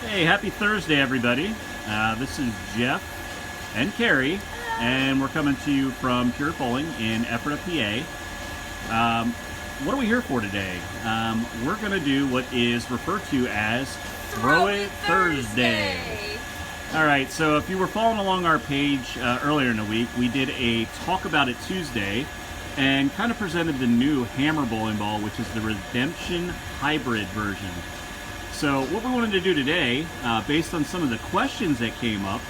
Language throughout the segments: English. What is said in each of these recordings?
Hey, happy Thursday, everybody. This is Jeff and Kerry, and we're coming to you from Pure Bowling in Ephrata, PA. What are we here for today? We're going to do what is referred to as Throw It Thursday. All right, so if you were following along our page earlier in the week, we did a Talk About It Tuesday and kind of presented the new hammer bowling ball, which is the Redemption Hybrid version. So what we wanted to do today, based on some of the questions that came up,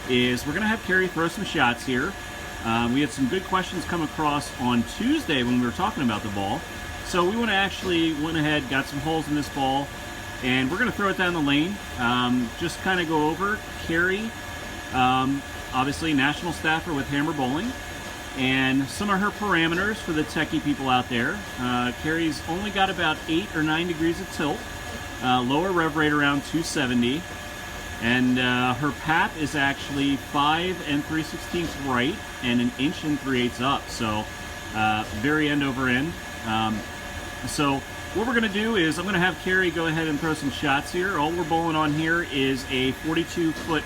is we're going to have Kerry throw some shots here. We had some good questions come across on Tuesday when we were talking about the ball. So we went ahead, got some holes in this ball, and we're going to throw it down the lane. Just kind of go over Kerry, obviously national staffer with Hammer Bowling, and some of her parameters for the techie people out there. Kerry's only got about 8 or 9 degrees of tilt. Lower rev rate around 270, and her PAP is actually 5 3/16 right and 1 3/8 up, so very end over end. So what we're going to do is I'm going to have Kerry go ahead and throw some shots here. All we're bowling on here is a 42-foot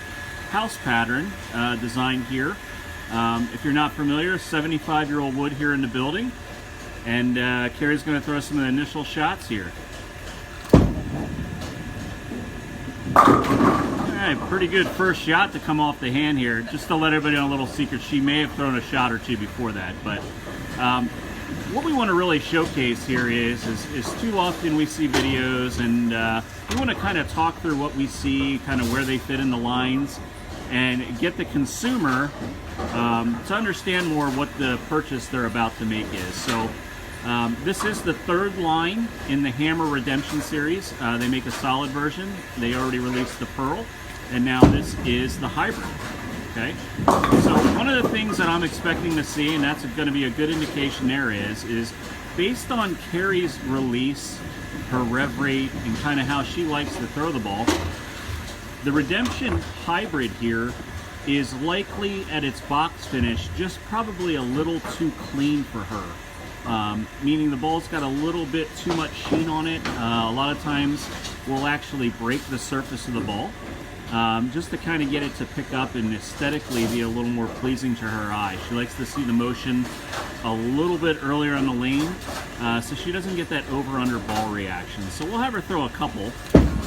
house pattern designed here. If you're not familiar, 75-year-old wood here in the building, and Kerry's going to throw some of the initial shots here. Alright, pretty good first shot to come off the hand here. Just to let everybody know a little secret, she may have thrown a shot or two before that. But what we want to really showcase here is too often we see videos, and we want to kind of talk through what we see, kind of where they fit in the lines, and get the consumer to understand more what the purchase they're about to make is. So this is the third line in the Hammer Redemption series. They make a solid version. They already released the Pearl, and now this is the Hybrid. Okay, so one of the things that I'm expecting to see, and that's going to be a good indication there, is based on Kerry's release, her rev rate, and kind of how she likes to throw the ball, the Redemption Hybrid here is likely at its box finish just probably a little too clean for her. Meaning the ball's got a little bit too much sheen on it. A lot of times we'll actually break the surface of the ball just to kind of get it to pick up and aesthetically be a little more pleasing to her eye. She likes to see the motion a little bit earlier on the lane, so she doesn't get that over-under ball reaction. So we'll have her throw a couple,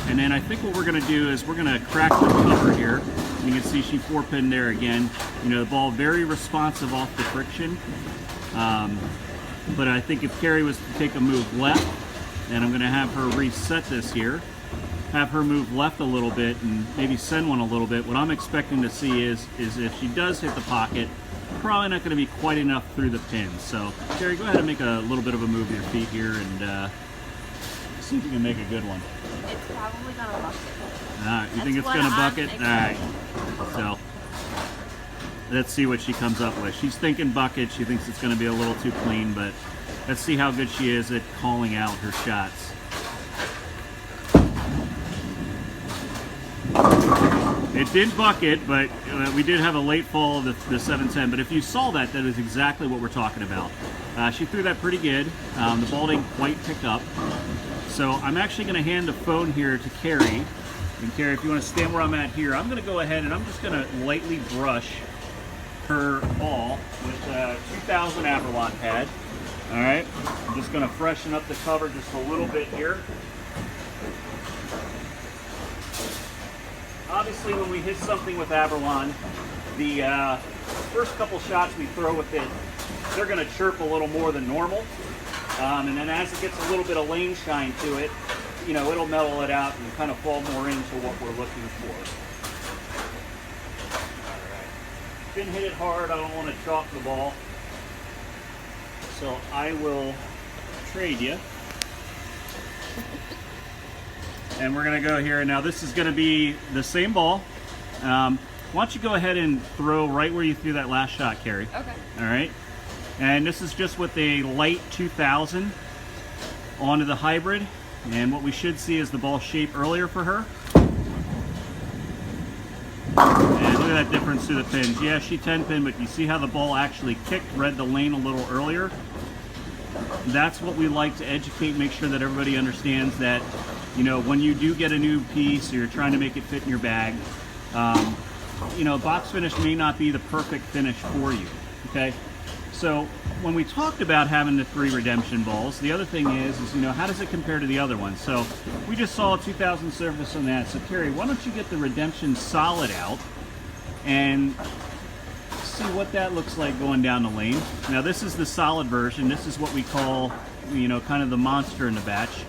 and then I think what we're going to do is we're going to crack the cover here. You can see she 4-pinned there again. You know, the ball very responsive off the friction. But I think if Kerry was to take a move left, and I'm going to have her reset this here, have her move left a little bit and maybe send one a little bit, what I'm expecting to see is if she does hit the pocket, probably not going to be quite enough through the pin. So Kerry, go ahead and make a little bit of a move with your feet here and see if you can make a good one. It's probably going to bucket. All right, you think it's going to bucket? All right, so let's see what she comes up with. She's thinking bucket. She thinks it's going to be a little too clean, but let's see how good she is at calling out her shots. It did bucket, but we did have a late fall of the 710. But if you saw that, that is exactly what we're talking about. She threw that pretty good. The ball didn't quite pick up. So I'm actually going to hand the phone here to Kerry. And Kerry, if you want to stand where I'm at here, I'm going to go ahead and I'm just going to lightly brush her ball with a 2000 Avalon pad. All right, I'm just going to freshen up the cover just a little bit here. Obviously, when we hit something with Avalon, the first couple shots we throw with it, they're going to chirp a little more than normal, and then as it gets a little bit of lane shine to it, you know, it'll mellow it out and kind of fall more into what we're looking for. Didn't hit it hard. I don't want to chalk the ball, so I will trade you. And we're going to go here. Now this is going to be the same ball. Why don't you go ahead and throw right where you threw that last shot, Kerry? Okay. All right. And this is just with a light 2000 onto the Hybrid. And what we should see is the ball shape earlier for her. And look at that difference through the pins. Yeah, she 10-pin, but you see how the ball actually kicked, read the lane a little earlier? that's what we like to educate, make sure that everybody understands that, you know, when you do get a new piece or you're trying to make it fit in your bag, you know, box finish may not be the perfect finish for you, okay? So when we talked about having the 3 redemption balls, the other thing is, you know, how does it compare to the other ones? So we just saw a 2000 surface on that. So Kerry, why don't you get the redemption solid out and see what that looks like going down the lane. Now this is the solid version. This is what we call, you know, kind of the monster in the batch.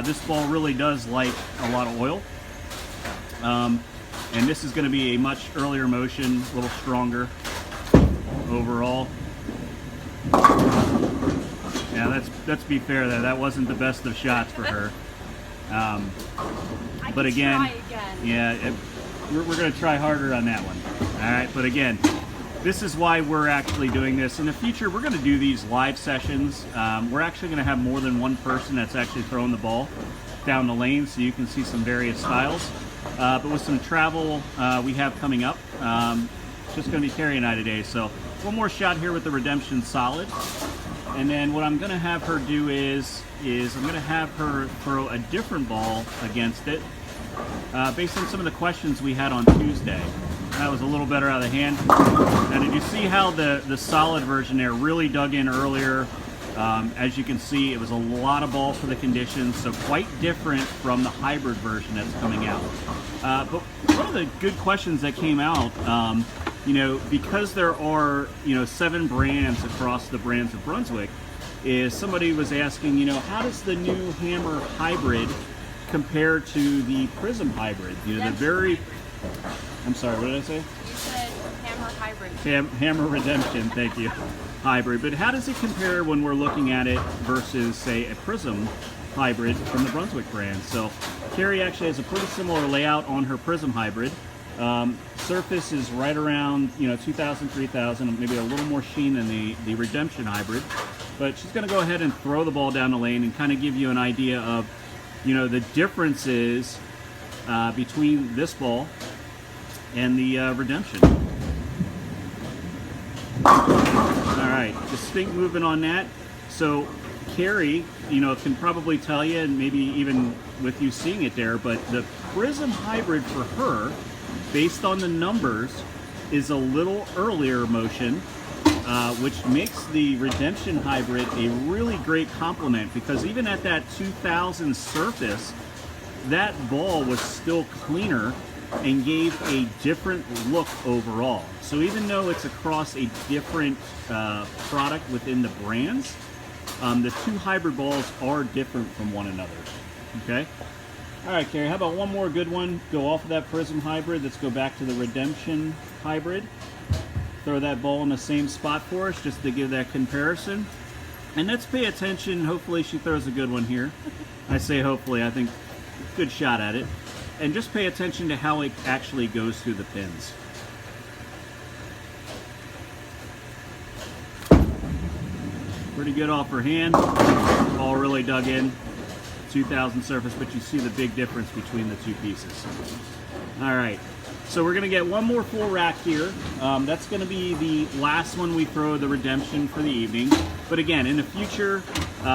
This ball really does like a lot of oil. And this is going to be a much earlier motion, a little stronger overall. Yeah, let's be fair there. That wasn't the best of shots for her. But again, yeah, we're going to try harder on that one. All right, but again, this is why we're actually doing this. In the future, we're going to do these live sessions. We're actually going to have more than one person that's actually throwing the ball down the lane, so you can see some various styles. But with some travel we have coming up, it's just going to be Kerry and I today. So one more shot here with the Redemption Solid. And then what I'm going to have her do is I'm going to have her throw a different ball against it based on some of the questions we had on Tuesday. That was a little better out of the hand. Now, did you see how the solid version there really dug in earlier? As you can see, it was a lot of ball for the conditions, so quite different from the hybrid version that's coming out. But one of the good questions that came out, you know, because there are, you know, 7 brands across the brands of Brunswick, is somebody was asking, you know, how does the new Hammer Hybrid compare to the Prism Hybrid? You know, the very... I'm sorry, what did I say? You said Hammer Hybrid. Hammer Redemption, thank you. Hybrid. But how does it compare when we're looking at it versus, say, a Prism Hybrid from the Brunswick brand? So Kerry actually has a pretty similar layout on her Prism Hybrid. Surface is right around, you know, 2,000, 3,000, maybe a little more sheen than the Redemption Hybrid. But she's going to go ahead and throw the ball down the lane and kind of give you an idea of, you know, the differences between this ball and the Redemption. All right, distinct movement on that. So Kerry, you know, can probably tell you, and maybe even with you seeing it there, but the Prism Hybrid for her, based on the numbers, is a little earlier motion, which makes the Redemption Hybrid a really great complement, because even at that 2000 surface, that ball was still cleaner and gave a different look overall. So even though it's across a different product within the brands, the 2 hybrid balls are different from one another. Okay? All right, Kerry, how about one more good one? Go off of that Prism Hybrid. Let's go back to the Redemption Hybrid. Throw that ball in the same spot for us just to give that comparison. And let's pay attention. Hopefully she throws a good one here. I say hopefully. I think good shot at it. And just pay attention to how it actually goes through the pins. Pretty good off her hand. Ball really dug in. 2000 surface, but you see the big difference between the 2 pieces. All right, so we're gonna get one more full rack here. That's gonna be the last one we throw the Redemption for the evening. But again, in the future,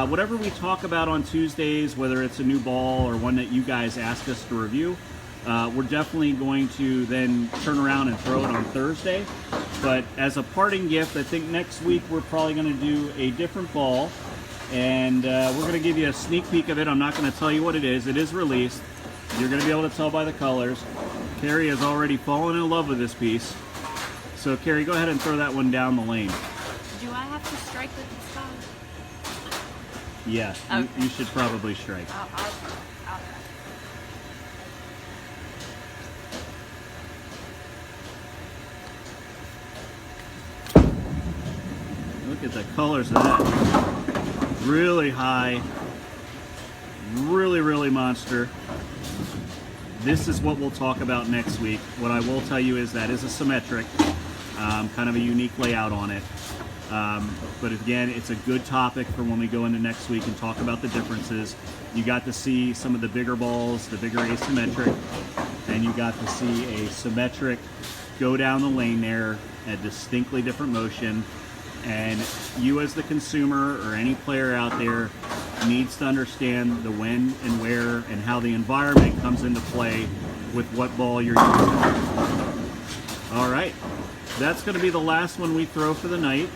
whatever we talk about on Tuesdays, whether it's a new ball or one that you guys ask us to review, we're definitely going to then turn around and throw it on Thursday. But as a parting gift, I think next week we're probably gonna do a different ball, and we're gonna give you a sneak peek of it. I'm not gonna tell you what it is. It is released. You're gonna be able to tell by the colors. Kerry has already fallen in love with this piece. So Kerry, go ahead and throw that one down the lane. Do I have to strike with this ball? Yeah, okay. You should probably strike. I'll try. Look at the colors of that. Really high. Really, really monster. This is what we'll talk about next week. What I will tell you is that is a symmetric, kind of a unique layout on it. But again, it's a good topic for when we go into next week and talk about the differences. You got to see some of the bigger balls, the bigger asymmetric, and you got to see a symmetric go down the lane there, a distinctly different motion. And you as the consumer or any player out there needs to understand the when and where and how the environment comes into play with what ball you're using. All right, that's going to be the last one we throw for the night.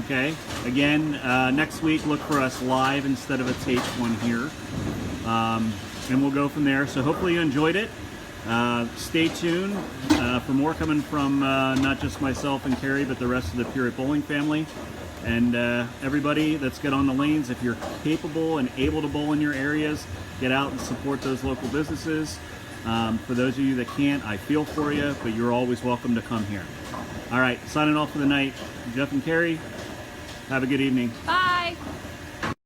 Okay, again, next week look for us live instead of a taped one here. And we'll go from there. So hopefully you enjoyed it. Stay tuned for more coming from not just myself and Kerry, but the rest of the Pure Bowling family. And everybody that's get on the lanes, if you're capable and able to bowl in your areas, get out and support those local businesses. For those of you that can't, I feel for you, but you're always welcome to come here. All right, signing off for the night. Jeff and Kerry, have a good evening. Bye.